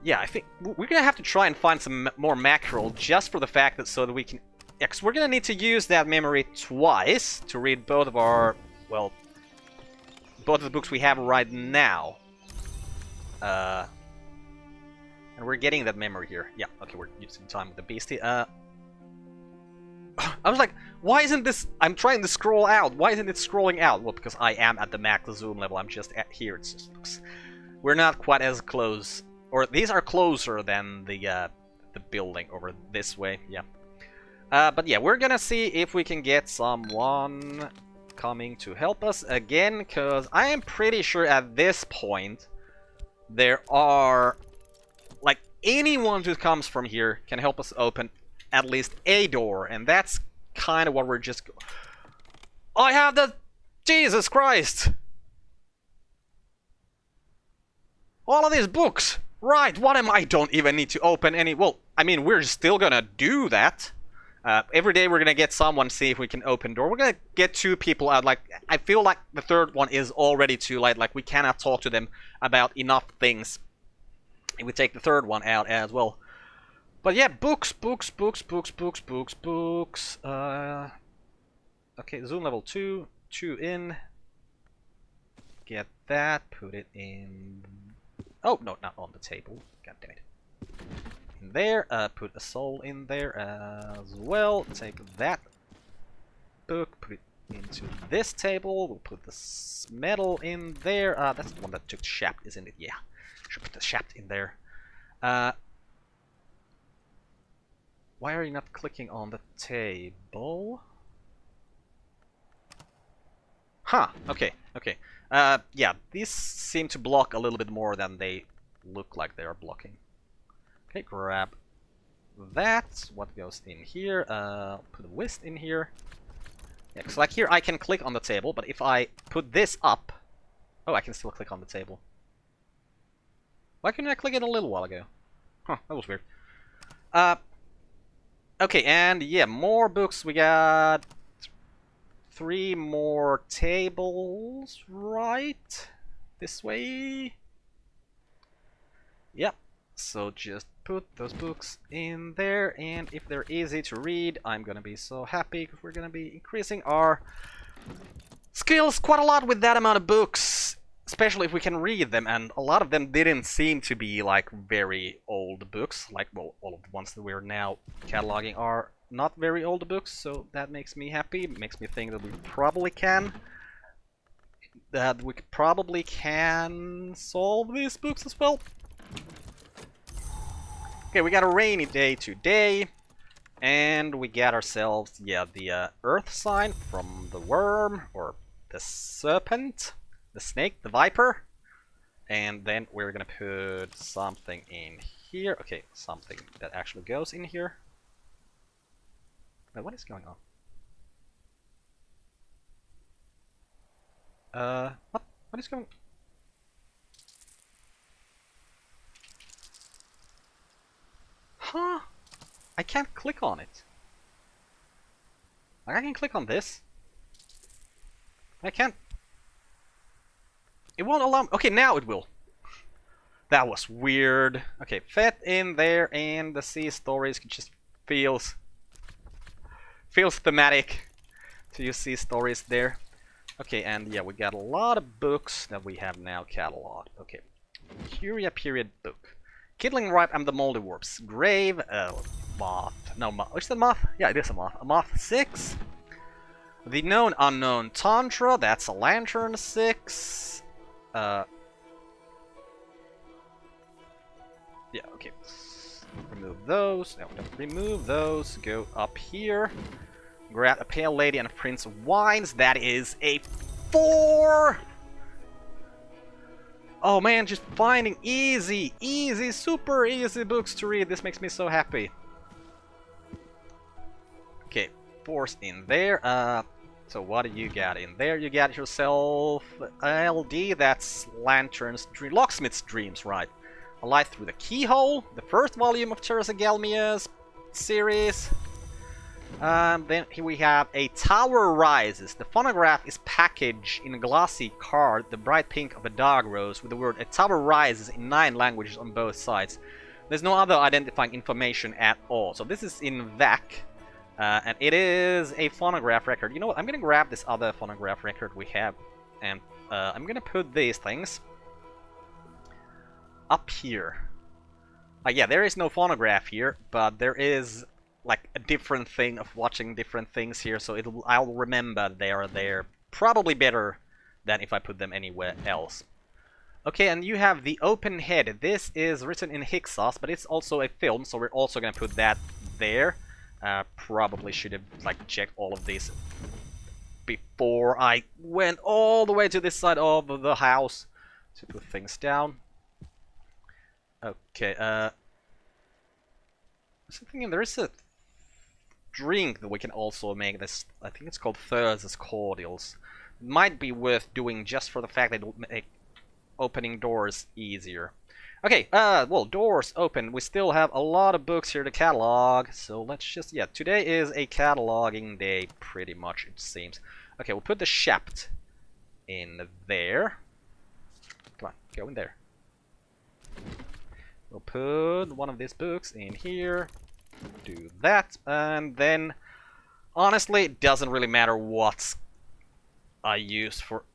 Yeah, I think we're gonna have to try and find some more mackerel just for the fact that so that we can... Yeah, because we're gonna need to use that memory twice to read both of our... Well, both of the books we have right now. And we're getting that memory here. Yeah, okay, we're using time with the beastie. I was like, why isn't this... I'm trying to scroll out. Why isn't it scrolling out? Well, because I am at the max zoom level. I'm just at here. It's just... We're not quite as close. Or these are closer than the building over this way. Yeah. But yeah, we're gonna see if we can get someone coming to help us again. Because I am pretty sure at this point there are... Like, anyone who comes from here can help us open at least a door, and that's kind of what we're just... I have the... Jesus Christ! All of these books! Right, what am I? Don't even need to open any... Well, I mean, we're still gonna do that. Every day we're gonna get someone, see if we can open door. We're gonna get 2 people out. Like, I feel like the third one is already too late. Like, we cannot talk to them about enough things. If we take the third one out as well. But yeah, books. Okay, zoom level 2. 2 in. Get that. Put it in... Oh, no, not on the table. God damn it. In there. Put a soul in there as well. Take that book. Put it into this table. We'll put this metal in there. That's the one that took shaft, isn't it? Yeah. Should put the shaft in there. Why are you not clicking on the table? Huh, okay. Yeah, these seem to block a little bit more than they look like they are blocking. Okay, grab that. What goes in here? Put a whisk in here. Yeah, because like here I can click on the table, but if I put this up... Oh, I can still click on the table. Why couldn't I click it a little while ago? Huh, that was weird. Okay, and yeah, more books. We got 3 more tables, right? This way? Yep. So just put those books in there, and if they're easy to read, I'm gonna be so happy because we're gonna be increasing our Skills quite a lot with that amount of books, especially if we can read them, and a lot of them didn't seem to be like very old books. Like, well, all of the ones that we're now cataloging are not very old books, so that makes me happy. It makes me think that we probably can solve these books as well. Okay, we got a rainy day today. And we got ourselves, yeah, the earth sign from the worm, or the serpent, the snake, the viper. And then we're gonna put something in here. Okay, something that actually goes in here. Wait, what is going on? What is going... Huh? I can't click on it. Like, I can click on this. I can't. It won't allow me. Okay, now it will. That was weird. Okay, fit in there, and the sea stories just feels thematic to use sea stories there. Okay, and yeah, we got a lot of books that we have now cataloged. Okay, Curia period book. Kindling Ripe and the Moldy Warp's Grave, Moth. No, is that Moth? Yeah, it is a Moth. A Moth 6. The Known Unknown Tantra, that's a Lantern 6. Yeah, okay. Remove those. No, remove those. Go up here. Grab a Pale Lady and a Prince of Wines. That is a 4! Oh man, just finding easy, super easy books to read. This makes me so happy. Okay, 4's in there. So what do you got in there? You got yourself LD, that's Lantern's Dream, Locksmith's Dreams, right? A Light Through the Keyhole, the first volume of Teresa Gelmia's series. Then here we have A Tower Rises. The phonograph is packaged in a glossy card, the bright pink of a dog rose, with the word A Tower Rises in 9 languages on both sides. There's no other identifying information at all. So this is in VAC, and it is a phonograph record. You know what? I'm gonna grab this other phonograph record we have, and I'm gonna put these things up here. Yeah, there is no phonograph here, but there is like a different thing of watching different things here, so I'll remember they are there. Probably better than if I put them anywhere else. Okay, and you have The Open Head. This is written in Hyksos, but it's also a film, so we're also gonna put that there. Probably should have like checked all of these before I went all the way to this side of the house to put things down. Okay, I was thinking there is a drink that we can also make. This, I think it's called Thyrsus Cordials. Might be worth doing just for the fact that it'll make opening doors easier. Okay, well, doors open. We still have a lot of books here to catalog, so let's just, yeah, today is a cataloging day, pretty much, it seems. Okay, we'll put the Shapt in there. Come on, go in there. We'll put one of these books in here. Do that, and then honestly it doesn't really matter what I use for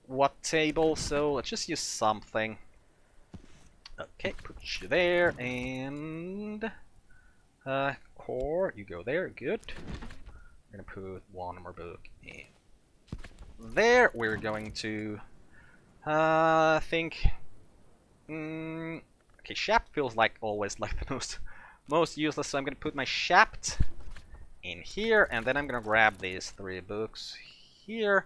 what table, so let's just use something. Okay, put you there, and core, you go there, good. We're gonna put one more book in there. We're going to think okay, Shapt feels like always like the most useless, so I'm gonna put my Shapt in here, and then I'm gonna grab these 3 books here,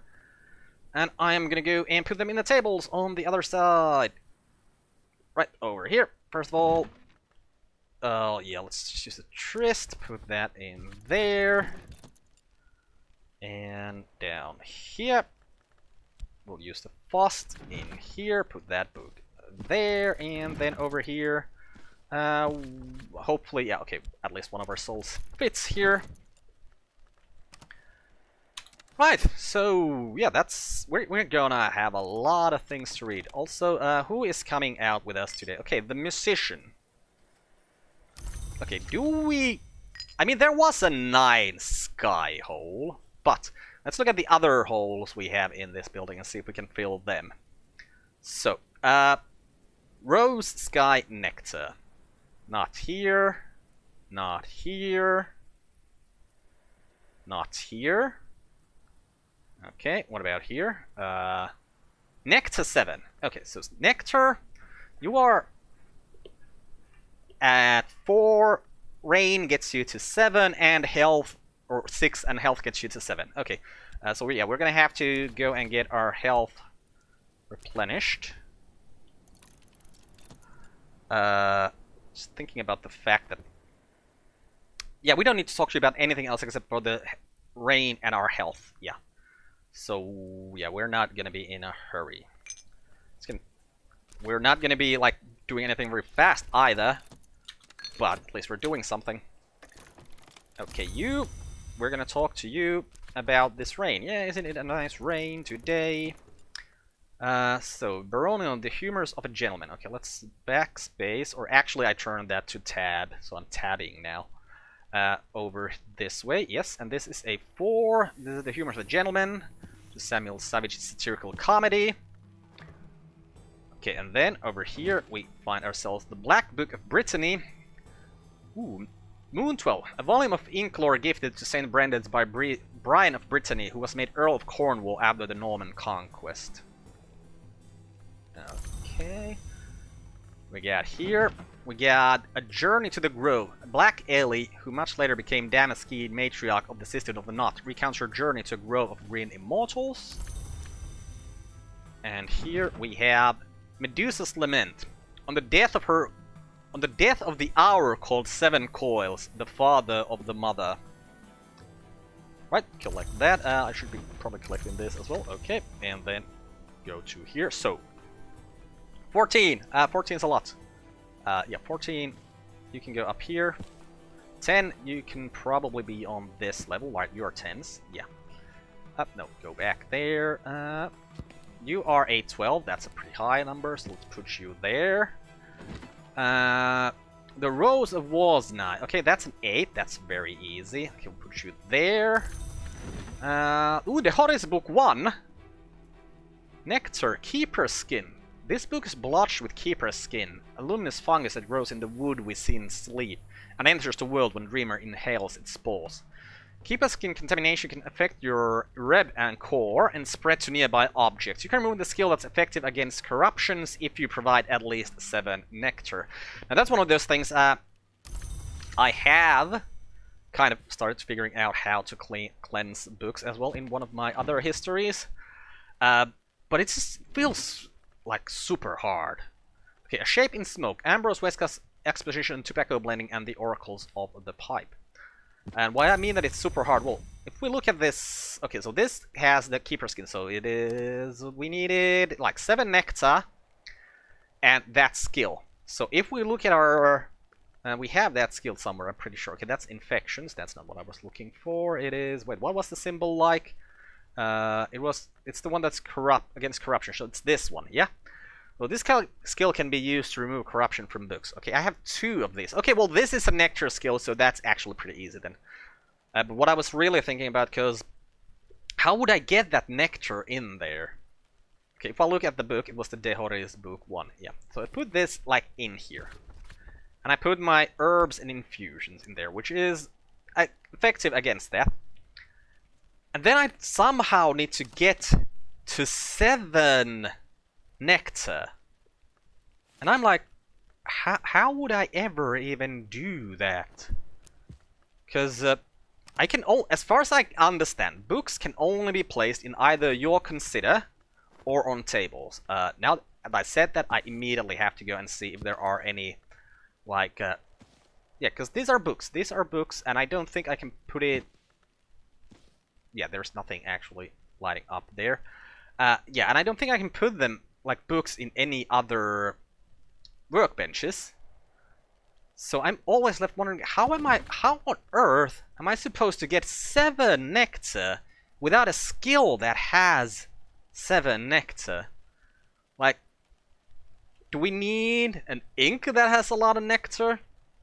and I'm gonna go and put them in the tables on the other side. Right over here, first of all. Yeah, let's just use a Trist, put that in there. And down here. We'll use the Fost in here, put that book there, and then over here. Hopefully, yeah, okay, at least one of our souls fits here. Right, so yeah, we're gonna have a lot of things to read. Also, who is coming out with us today? Okay, the Musician. Okay, I mean, there was a 9 Skyhole, but Let's look at the other holes we have in this building and see if we can fill them. So, Rose Sky Nectar. Not here. Not here. Not here. Okay, what about here? Nectar 7. Okay, so Nectar, you are at 4, Rain gets you to 7, and Health, or 6, and Health gets you to 7. Okay, so yeah, we're gonna have to go and get our health replenished. Just thinking about the fact that... Yeah, we don't need to talk to you about anything else except for the rain and our health. Yeah. So, yeah, we're not gonna be in a hurry. We're not gonna be, like, doing anything very fast either. But at least we're doing something. Okay, we're gonna talk to you about this rain. Yeah, isn't it a nice rain today? So, Baronian, the humors of a gentleman. Okay, let's backspace, or actually I turned that to tab, so I'm tabbing now. Over this way, yes, and this is a 4. This is the humors of a gentleman, to Samuel Savage's satirical comedy. Okay, and then over here we find ourselves the Black Book of Brittany. Ooh, Moon 12, a volume of inklore gifted to St. Brendan's by Brian of Brittany, who was made Earl of Cornwall after the Norman conquest. Okay. We got here, we got A Journey to the Grove. Black Ellie, who much later became Damaskene, matriarch of the Sisterhood of the Knot, recounts her journey to a grove of green immortals. And here we have Medusa's Lament. On the death of the hour called Seven Coils, the father of the mother. Right, collect that. I should be probably collecting this as well. Okay, and then go to here. So, 14. 14 is a lot. Yeah, 14. You can go up here. 10. You can probably be on this level. Right, you're 10s. Yeah. No, go back there. You are a 12. That's a pretty high number, so let's put you there. The Rose of Wasna. Okay, that's an 8. That's very easy. I can put you there. Ooh, the Hottest Book 1. Nectar, Keeper Skin. This book is blotched with Keeper Skin, a luminous fungus that grows in the wood we see in sleep, and enters the world when Dreamer inhales its spores. Keeper Skin contamination can affect your reb and core and spread to nearby objects. You can remove the skill that's effective against corruptions if you provide at least 7 nectar. Now that's one of those things I have kind of started figuring out how to cleanse books as well in one of my other histories. But it just feels like super hard. Okay, A Shape in Smoke, Ambrose Westcott's exposition, tobacco blending, and the oracles of the pipe. And why I mean that it's super hard, well, if we look at this, okay, so this has the Keeper Skin, so it is, we needed like 7 nectar and that skill. So if we look at our, we have that skill somewhere, I'm pretty sure. Okay, that's infections, that's not what I was looking for. It is, wait, what was the symbol like? It's the one that's against corruption, so it's this one, yeah? Well, this skill can be used to remove corruption from books. Okay, I have 2 of these. Okay, well, this is a nectar skill, so that's actually pretty easy then. But what I was really thinking about, because how would I get that nectar in there? Okay, if I look at the book, it was the Dehoris book 1, yeah. So I put this, like, in here. And I put my herbs and infusions in there, which is effective against that. And then I somehow need to get to 7 nectar. And I'm like, how would I ever even do that? Because I can, as far as I understand, books can only be placed in either your consider or on tables. Now that I said that, I immediately have to go and see if there are any, like, yeah, because these are books, and I don't think I can put it. Yeah, there's nothing actually lighting up there. Yeah, and I don't think I can put them, like, books in any other workbenches. So I'm always left wondering, how on earth am I supposed to get 7 nectar without a skill that has 7 nectar? Like, do we need an ink that has a lot of nectar?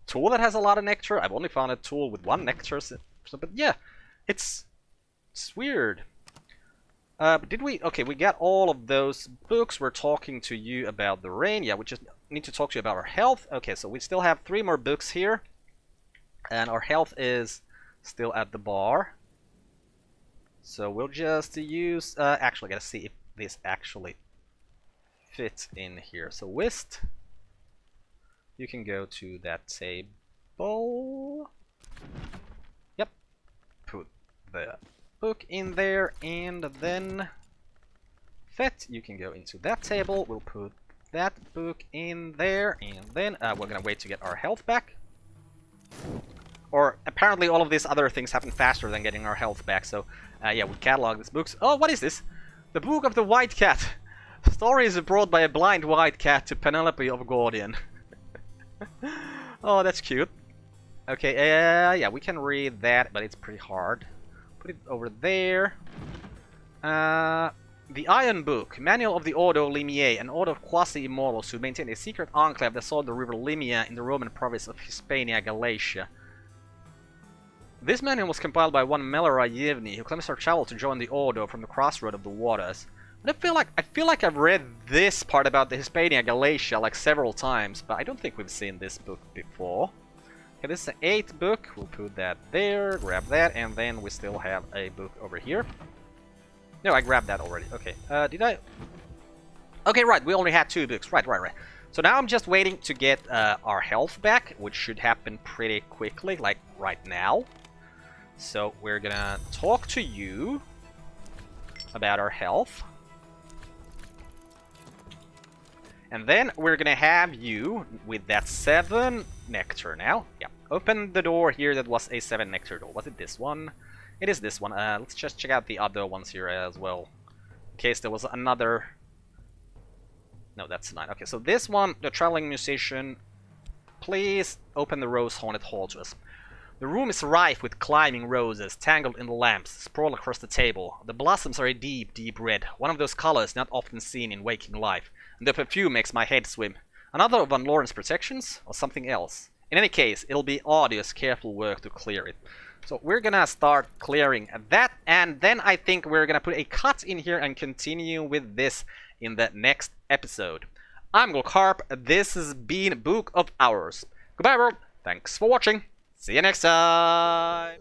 Tool that has a lot of nectar? I've only found a tool with 1 nectar, but yeah, it's weird. But did we? Okay, we got all of those books. We're talking to you about the rain. Yeah, we just need to talk to you about our health. Okay, so we still have 3 more books here. And our health is still at the bar. So we'll just use... actually, gotta see if this actually fits in here. So whist. You can go to that table. Yep. Put the book in there, and then fit, you can go into that table. We'll put that book in there, and then we're gonna wait to get our health back. Or apparently all of these other things happen faster than getting our health back, so yeah, we catalog these books. Oh, what is this? The Book of the White Cat. Stories brought by a blind white cat to Penelope of Gordian. Oh, that's cute. Okay, yeah, we can read that, but it's pretty hard. Put it over there. The Iron Book, Manual of the Ordo Limiae, an order of quasi-immortals who maintained a secret enclave that saw the river Limia in the Roman province of Hispania Galatia. This manual was compiled by one Melora Yevni, who claims her travel to join the Ordo from the crossroad of the waters. But I feel like I've read this part about the Hispania Galatia like several times, but I don't think we've seen this book before. Okay, this is an 8th book. We'll put that there, grab that, and then we still have a book over here. No, I grabbed that already. Okay, did I? Okay, right, we only had 2 books. Right. So now I'm just waiting to get our health back, which should happen pretty quickly, like right now. So we're gonna talk to you about our health. And then we're gonna have you with that 7 nectar now. Yeah, open the door here that was a 7 nectar door. Was it this one? It is this one. Let's just check out the other ones here as well. In case there was another... No, that's 9. Okay, so this one, the traveling musician. Please open the rose haunted hall to us. The room is rife with climbing roses, tangled in the lamps, sprawled across the table. The blossoms are a deep, deep red, one of those colors not often seen in waking life. And the perfume makes my head swim. Another of Van Loren's protections, or something else? In any case, it'll be arduous, careful work to clear it. So we're gonna start clearing that, and then I think we're gonna put a cut in here and continue with this in the next episode. I'm Carp, this has been Book of Hours. Goodbye world, thanks for watching, see you next time!